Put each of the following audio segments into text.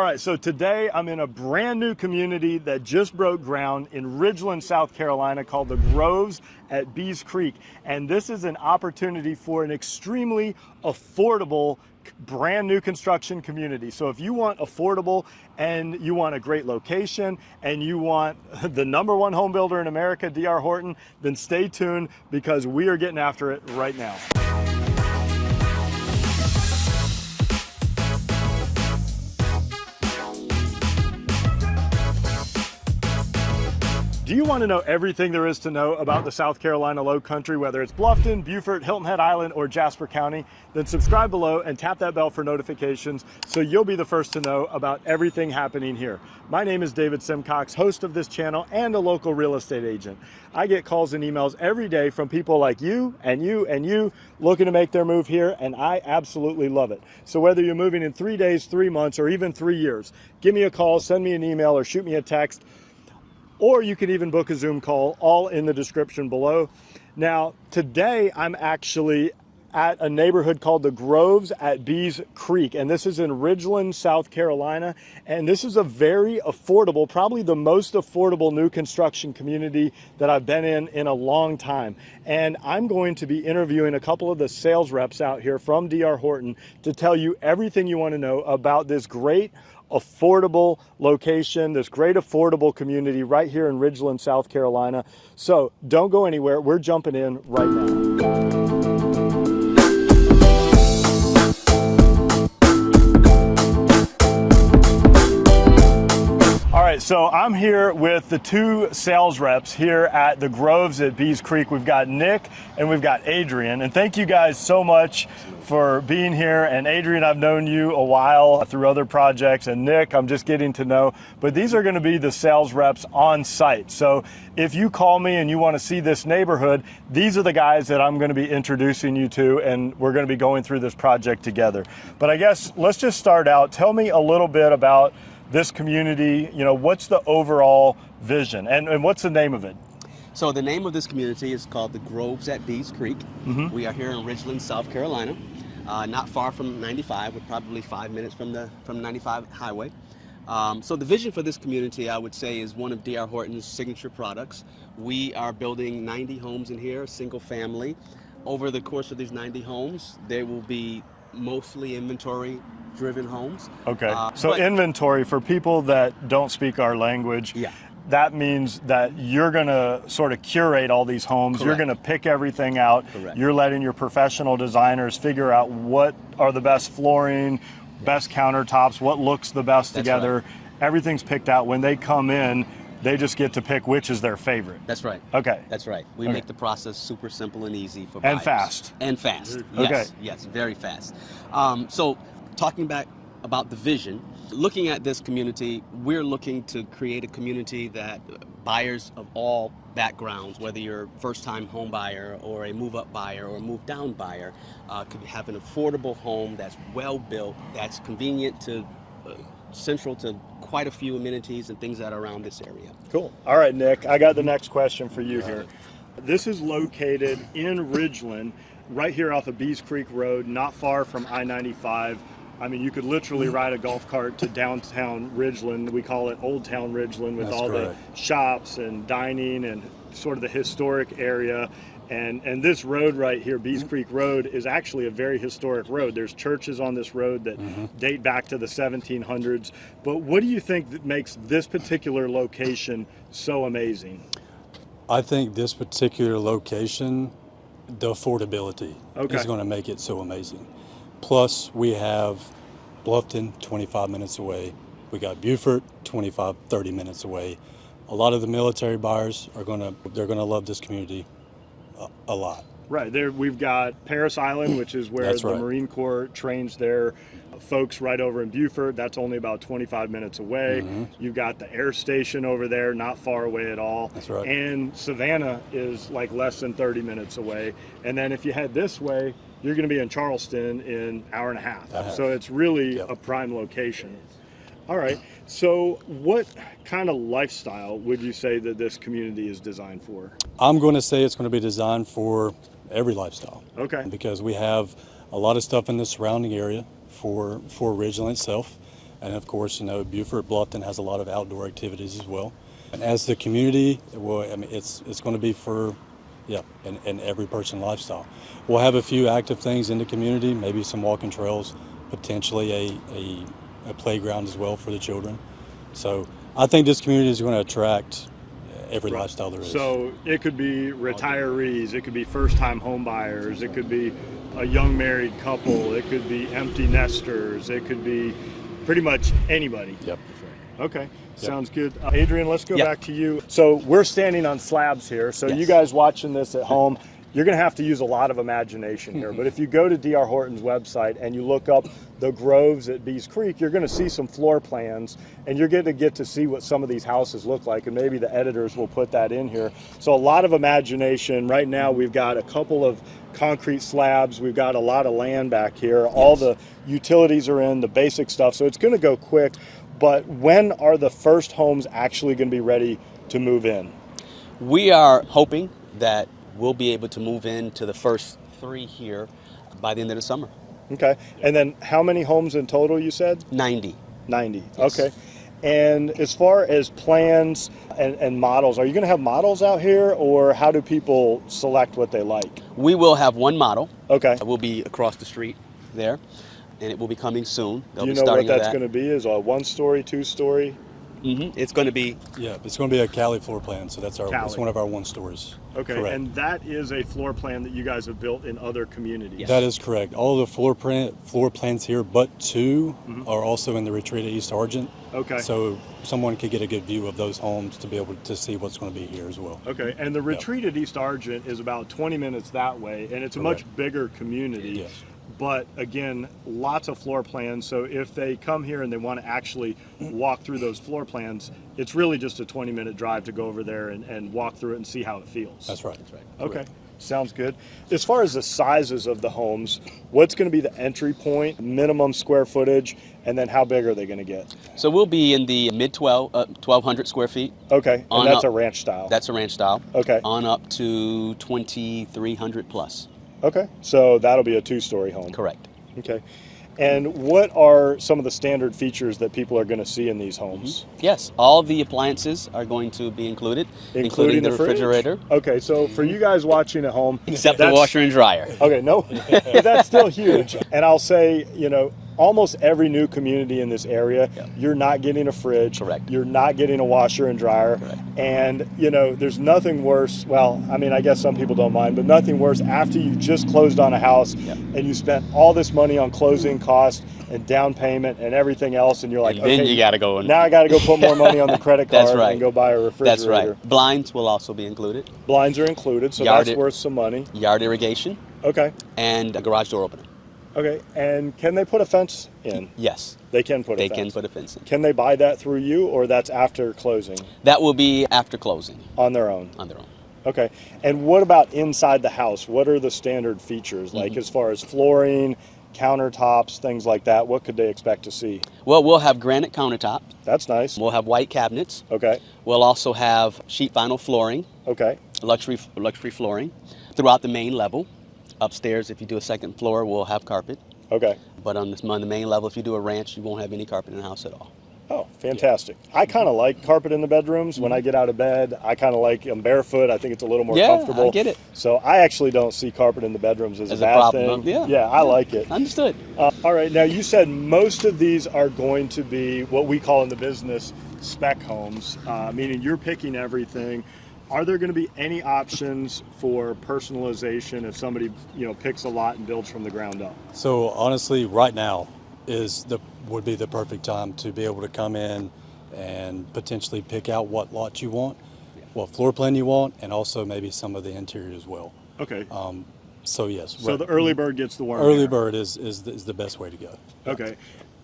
right, so today I'm in a brand new community that just broke ground in Ridgeland, South Carolina, called the Groves at Bees Creek. And this is an opportunity for an extremely affordable, brand new construction community. So if you want affordable and you want a great location and you want the #1 home builder in America, D.R. Horton, then stay tuned because we are getting after it right now. Do you want to know everything there is to know about the South Carolina Lowcountry, whether it's Bluffton, Beaufort, Hilton Head Island, or Jasper County? Then subscribe below and tap that bell for notifications so you'll be the first to know about everything happening here. My name is David Simcox, host of this channel and a local real estate agent. I get calls and emails every day from people like you and you and you looking to make their move here, and I absolutely love it. So whether you're moving in 3 days, 3 months, or even 3 years, give me a call, send me an email, or shoot me a text. Or you can even book a Zoom call, all in the description below. Now, today I'm actually at a neighborhood called the Groves at Bees Creek, and this is in Ridgeland, South Carolina. And this is a very affordable, probably the most affordable new construction community that I've been in a long time. And I'm going to be interviewing a couple of the sales reps out here from D.R. Horton to tell you everything you want to know about this great affordable location, this great affordable community right here in Ridgeland, South Carolina. So don't go anywhere. We're jumping in right now. All right, so I'm here with the two sales reps here at the Groves at Bees Creek. We've got Nick and we've got Adrian. And thank you guys so much for being here. And Adrian, I've known you a while through other projects, and Nick, I'm just getting to know. But these are going to be the sales reps on site. So if you call me and you want to see this neighborhood, these are the guys that I'm going to be introducing you to, and we're going to be going through this project together. But I guess let's just start out. Tell me a little bit about this community. You know, what's the overall vision and what's the name of it? So the name of this community is called the Groves at Bees Creek. We are here in Ridgeland, South Carolina, not far from 95. We're probably 5 minutes from 95 highway. So the vision for this community, I would say, is one of D.R. Horton's signature products. We are building 90 homes in here, single family. Over the course of these 90 homes, there will be mostly inventory driven homes. Okay, so inventory, for people that don't speak our language, that means that you're going to sort of curate all these homes. Correct. You're going to pick everything out. Correct. You're letting your professional designers figure out what are the best flooring, best countertops, what looks the best together. Right. Everything's picked out. When they come in, they just get to pick which is their favorite. That's right. Okay. That's right. We make the process super simple and easy for buyers. And fast. And fast. Yes. Okay. Yes, very fast. So talking back about the vision, looking at this community, we're looking to create a community that buyers of all backgrounds, whether you're a first-time home buyer or a move-up buyer or a move-down buyer, could have an affordable home that's well-built, that's convenient to central to quite a few amenities and things that are around this area. Cool. All right, Nick, I got the next question for you here. This is located in Ridgeland, right here off of Bees Creek Road, not far from I-95. I mean, you could literally ride a golf cart to downtown Ridgeland. We call it Old Town Ridgeland, with all the shops and dining and sort of the historic area. And this road right here, Bees Creek Road, is actually a very historic road. There's churches on this road that date back to the 1700s. But what do you think that makes this particular location so amazing? I think this particular location, the affordability is going to make it so amazing. Plus, we have Bluffton 25 minutes away. We got Beaufort 25, 30 minutes away. A lot of the military buyers are they're gonna love this community a lot. Right, there we've got Paris Island, which is where the Marine Corps trains their folks, right over in Beaufort. That's only about 25 minutes away. You've got the air station over there, not far away at all. That's right. And Savannah is like less than 30 minutes away. And then if you head this way, you're going to be in Charleston in an hour and a half. So it's really a prime location. All right, so what kind of lifestyle would you say that this community is designed for? I'm going to say it's going to be designed for every lifestyle. Okay. Because we have a lot of stuff in the surrounding area for Ridgeland itself. And of course, you know, Beaufort, Bluffton has a lot of outdoor activities as well. And as the community, well, I mean, it's going to be for, yeah, in every person lifestyle. We'll have a few active things in the community, maybe some walking trails, potentially a playground as well for the children. So I think this community is going to attract every lifestyle there is. So it could be retirees, it could be first-time home buyers, it could be a young married couple, it could be empty nesters, it could be pretty much anybody. Yep. Okay, sounds good. Adrian, let's go back to you. So we're standing on slabs here. So you guys watching this at home, you're going to have to use a lot of imagination here. But if you go to DR Horton's website and you look up the groves at Bees Creek, you're going to see some floor plans, and you're going to get to see what some of these houses look like, and maybe the editors will put that in here. So a lot of imagination. Right now we've got a couple of concrete slabs. We've got a lot of land back here. All the utilities are in, the basic stuff. So it's going to go quick. But when are the first homes actually going to be ready to move in? We are hoping that we'll be able to move into the first 3 here by the end of the summer. Okay. And then how many homes in total, you said? 90. 90. Yes. Okay. And as far as plans and models, are you going to have models out here, or how do people select what they like? We will have one model. Okay. We'll be across the street there, and it will be coming soon. Do you know what that's going to be? Is it a 1-story, 2-story? It's going to be... Yeah, it's going to be a Cali floor plan, so that's Cali. one of our 1-stories. Okay, Correct. and that is a floor plan that you guys have built in other communities? Yes. That is correct. All the floor plans here, but 2 are also in the retreat at East Argent. Okay. So someone could get a good view of those homes to be able to see what's going to be here as well. Okay, and the retreat at East Argent is about 20 minutes that way, and it's a much bigger community. Yes. But again, lots of floor plans. So if they come here and they want to actually walk through those floor plans, it's really just a 20-minute drive to go over there and walk through it and see how it feels. That's right. That's right. Okay, Correct. sounds good. As far as the sizes of the homes, what's going to be the entry point, minimum square footage, and then how big are they going to get? So we'll be in the mid-12, 1,200 square feet. Okay, On and that's up. a ranch style. That's a ranch style. Okay. On up to 2,300 plus. Okay, so that'll be a 2-story home. Correct. Okay. And what are some of the standard features that people are going to see in these homes? Yes, all the appliances are going to be included, including the fridge? refrigerator. Okay, so for you guys watching at home, Except the washer and dryer. Okay, no, but that's still huge. And I'll say, you know, almost every new community in this area, you're not getting a fridge. Correct. You're not getting a washer and dryer. Correct. And, you know, there's nothing worse. Well, I mean, I guess some people don't mind, but nothing worse after you just closed on a house and you spent all this money on closing costs and down payment and everything else, and you're like, And then okay, you got to go. now I got to go put more money on the credit card That's right. and go buy a refrigerator. That's right. Blinds will also be included. Blinds are included, so Yard that's worth some money. Yard irrigation. Okay. And a garage door opener. Okay, and can they put a fence in? Yes. They can put a They fence. can put a fence in. Can they buy that through you, or that's after closing? That will be after closing. On their own? On their own. Okay, and what about inside the house? What are the standard features, like as far as flooring, countertops, things like that? What could they expect to see? Well, we'll have granite countertop. That's nice. We'll have white cabinets. Okay. We'll also have sheet vinyl flooring, Okay. luxury flooring throughout the main level. Upstairs, if you do a second floor, we'll have carpet. Okay. But on the main level, if you do a ranch, you won't have any carpet in the house at all. Oh, fantastic. I kind of like carpet in the bedrooms. When I get out of bed, I kind of like them barefoot. I think it's a little more comfortable. I get it. So I actually don't see carpet in the bedrooms as a bad problem. thing. Yeah, I like it. Understood. All right, now you said most of these are going to be what we call in the business spec homes, meaning you're picking everything. Are there going to be any options for personalization if somebody, you know, picks a lot and builds from the ground up? So honestly, right now would be the perfect time to be able to come in and potentially pick out what lot you want, what floor plan you want, and also maybe some of the interior as well. Okay. So yes. So the early bird gets the worm. Early bird is the best way to go. Okay.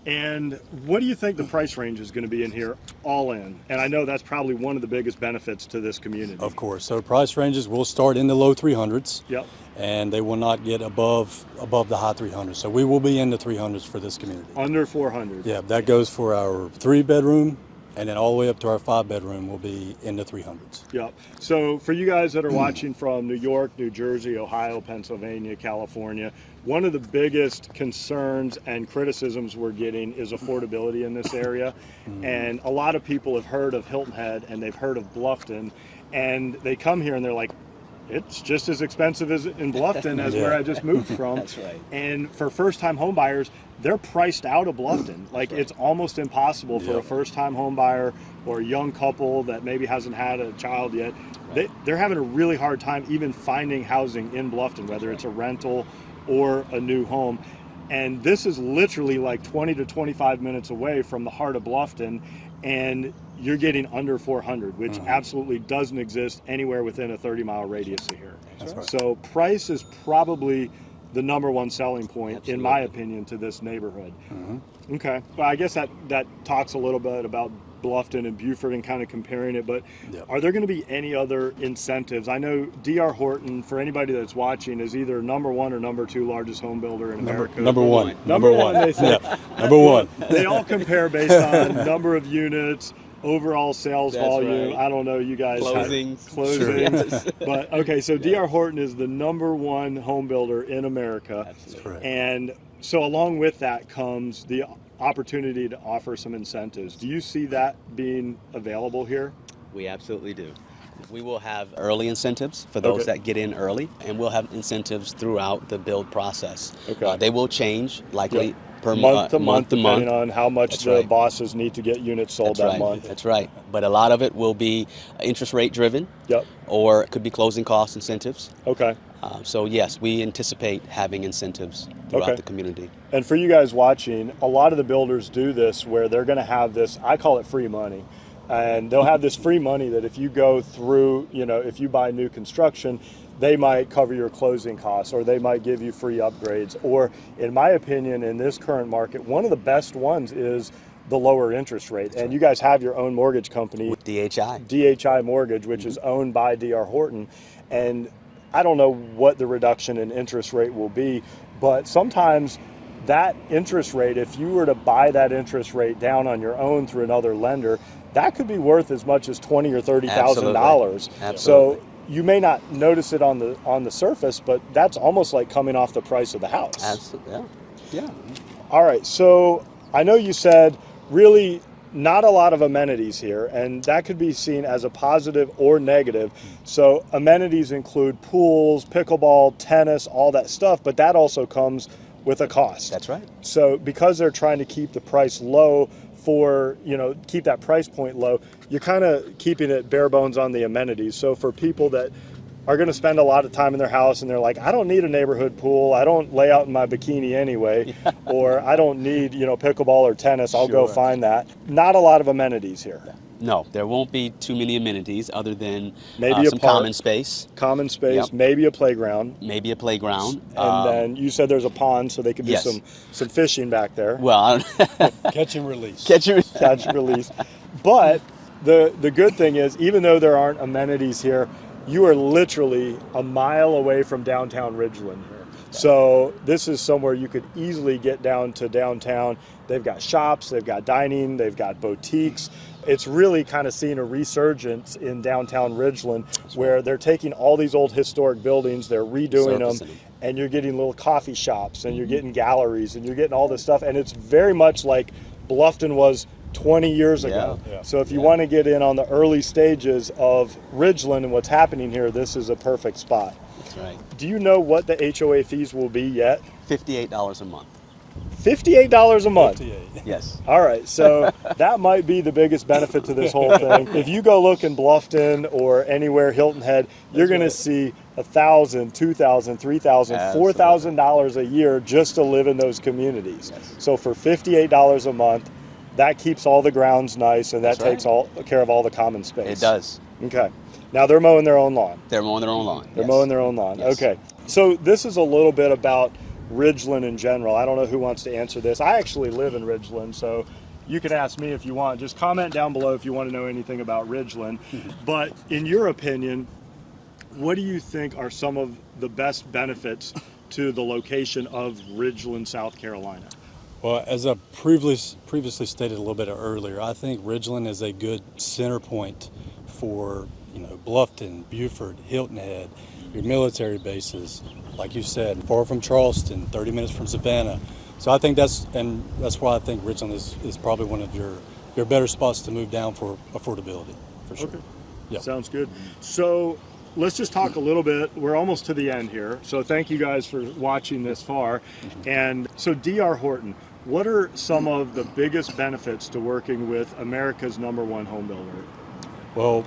And what do you think the price range is going to be in here all in? And I know that's probably one of the biggest benefits to this community. Of course. So price ranges will start in the low 300s. Yep. And they will not get above the high 300s. So we will be in the 300s for this community. Under 400. Yeah, that goes for our 3-bedroom, and then all the way up to our 5-bedroom will be in the 300s. Yep. So for you guys that are watching from New York, New Jersey, Ohio, Pennsylvania, California, one of the biggest concerns and criticisms we're getting is affordability in this area. And a lot of people have heard of Hilton Head and they've heard of Bluffton, and they come here and they're like, it's just as expensive as in Bluffton as where I just moved from. That's right. And for first-time home buyers, they're priced out of Bluffton. Like, it's almost impossible for a first-time home buyer or a young couple that maybe hasn't had a child yet. They're having a really hard time even finding housing in Bluffton, whether it's a rental or a new home. And this is literally like 20 to 25 minutes away from the heart of Bluffton, and you're getting under 400, which absolutely doesn't exist anywhere within a 30-mile radius of here. Right. So price is probably the number one selling point, in my opinion, to this neighborhood. Okay, well, I guess that talks a little bit about Bluffton and Beaufort and kind of comparing it, but are there going to be any other incentives? I know D.R. Horton, for anybody that's watching, is either number one or number two largest home builder in America. Number one. Number one, they say. Number one. They all compare based on number of units, overall sales volume. right. I don't know, you guys. Closings. But okay, so D.R. Horton is the number one home builder in America. Absolutely. Correct. And so along with that comes the opportunity to offer some incentives. Do you see that being available here? We absolutely do. We will have early incentives for those that get in early, and we'll have incentives throughout the build process. Okay. They will change likely per Month to month, depending month. on how much the bosses need to get units sold that month. That's right. But a lot of it will be interest rate driven, Yep. or it could be closing cost incentives. Okay. So yes, we anticipate having incentives throughout the community. And for you guys watching, a lot of the builders do this where they're going to have this, I call it free money. And they'll have this free money that if you go through, if you buy new construction, they might cover your closing costs, or they might give you free upgrades. Or, in my opinion, in this current market, one of the best ones is the lower interest rate. And you guys have your own mortgage company. With DHI. DHI Mortgage, which is owned by D.R. Horton. And I don't know what the reduction in interest rate will be, but sometimes that interest rate, if you were to buy that interest rate down on your own through another lender, that could be worth as much as $20,000 or $30,000. Absolutely. So you may not notice it on the surface, but that's almost like coming off the price of the house. Absolutely. Yeah. All right. So I know you said really not a lot of amenities here, and that could be seen as a positive or negative. So amenities include pools, pickleball, tennis, all that stuff, but that also comes with a cost. That's right. So because they're trying to keep the price low for, keep that price point low, you're kind of keeping it bare bones on the amenities. So for people that are going to spend a lot of time in their house and they're like, I don't need a neighborhood pool, I don't lay out in my bikini anyway, or I don't need, pickleball or tennis, I'll go find that. Not a lot of amenities here. No, there won't be too many amenities other than Maybe some a park, common space. Common space, Yep. Maybe a playground. Maybe a playground. And then you said there's a pond, so they could do Yes. some fishing back there. Well, Catch and release. catch your Catch and release. But the good thing is, even though there aren't amenities here, you are literally a mile away from downtown Ridgeland here. So this is somewhere you could easily get down to downtown. They've got shops, they've got dining, they've got boutiques. It's really kind of seeing a resurgence in downtown Ridgeland, where they're taking all these old historic buildings, they're redoing them, and you're getting little coffee shops, and you're getting galleries, and you're getting all this stuff. And it's very much like Bluffton was 20 years ago. Yeah. So if you want to get in on the early stages of Ridgeland and what's happening here, this is a perfect spot. That's right. Do you know what the HOA fees will be yet? $58 a month. $58 a month. 58. Yes. All right, so that might be the biggest benefit to this whole thing. If you go look in Bluffton or anywhere Hilton Head, you're going to see $1,000, $2,000, $3,000, $4,000 a year just to live in those communities. Yes. So for $58 a month, that keeps all the grounds nice, and that takes care of all the common space. It does. Okay. Now they're mowing their own lawn. They're mowing their own lawn. They're Yes. mowing their own lawn. Yes. Okay. So this is a little bit about Ridgeland in general. I don't know who wants to answer this. I actually live in Ridgeland, so you can ask me if you want. Just comment down below if you want to know anything about Ridgeland. But in your opinion, what do you think are some of the best benefits to the location of Ridgeland, South Carolina? Well, as I previously stated a little bit earlier, I think Ridgeland is a good center point for Bluffton, Beaufort, Hilton Head, your military bases, like you said, far from Charleston, 30 minutes from Savannah. So I think that's why I think Ridgeland is probably one of your better spots to move down for affordability, for sure. Okay. Yeah. Sounds good. So let's just talk a little bit. We're almost to the end here. So thank you guys for watching this far. And so DR Horton, what are some of the biggest benefits to working with America's #1 home builder? Well,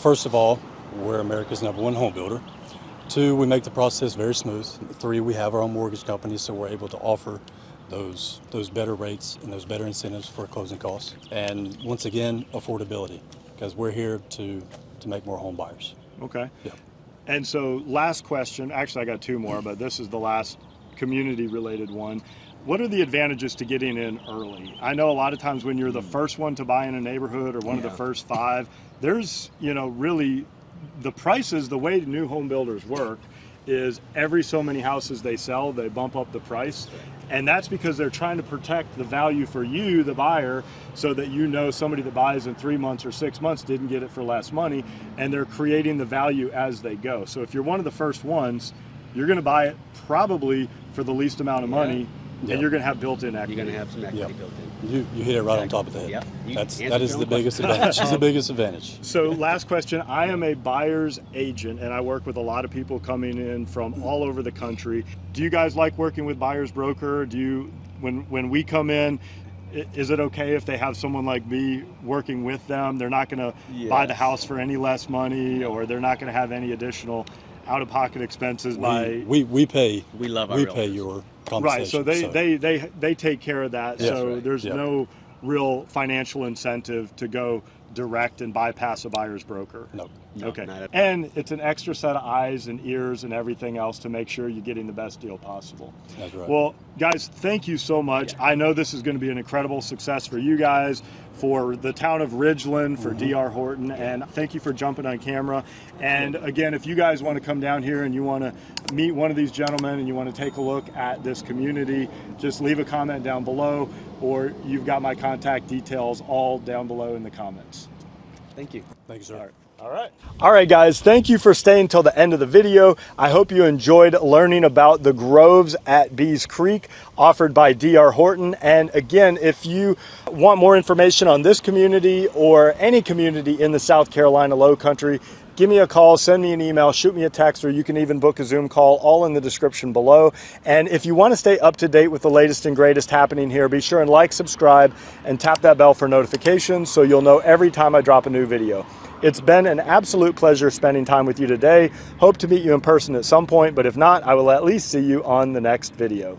first of all, we're America's #1 home builder. 2, we make the process very smooth. 3, we have our own mortgage company, so we're able to offer those better rates and those better incentives for closing costs. And once again, affordability, because we're here to make more home buyers. Okay. Yeah. And so last question, actually I got 2 more, but this is the last community related one. What are the advantages to getting in early? I know a lot of times when you're the first one to buy in a neighborhood or one of the first 5, there's, really the prices, the way new home builders work is every so many houses they sell, they bump up the price. And that's because they're trying to protect the value for you, the buyer, so that somebody that buys in 3 months or 6 months didn't get it for less money, and they're creating the value as they go. So if you're one of the first ones, you're going to buy it probably for the least amount of money, and you're going to have built-in equity. You're going to have some equity built in. You hit it right on top of the head. Yep. That is the biggest advantage. It's the biggest advantage. So last question, I am a buyer's agent and I work with a lot of people coming in from all over the country. Do you guys like working with buyer's broker? When we come in, is it okay if they have someone like me working with them? They're not going to buy the house for any less money, or they're not going to have any additional out-of-pocket expenses we pay. We love our we realtors. Pay your compensation. Right, so they take care of that. Yes, so right. there's no real financial incentive to go direct and bypass a buyer's broker. No. Okay. Not at all. And it's an extra set of eyes and ears and everything else to make sure you're getting the best deal possible. That's right. Well, guys, thank you so much. I know this is going to be an incredible success for you guys, for the town of Ridgeland, for DR Horton, and thank you for jumping on camera. And again, if you guys want to come down here and you want to meet one of these gentlemen and you want to take a look at this community, just leave a comment down below, or you've got my contact details all down below in the comments. Thank you. Thank you, sir. All right, guys, thank you for staying till the end of the video. I hope you enjoyed learning about the groves at Bees Creek offered by DR Horton. And again, if you want more information on this community or any community in the South Carolina Lowcountry, give me a call, send me an email, shoot me a text, or you can even book a Zoom call, all in the description below. And if you want to stay up to date with the latest and greatest happening here, be sure and like, subscribe, and tap that bell for notifications so you'll know every time I drop a new video. It's been an absolute pleasure spending time with you today. Hope to meet you in person at some point, but if not, I will at least see you on the next video.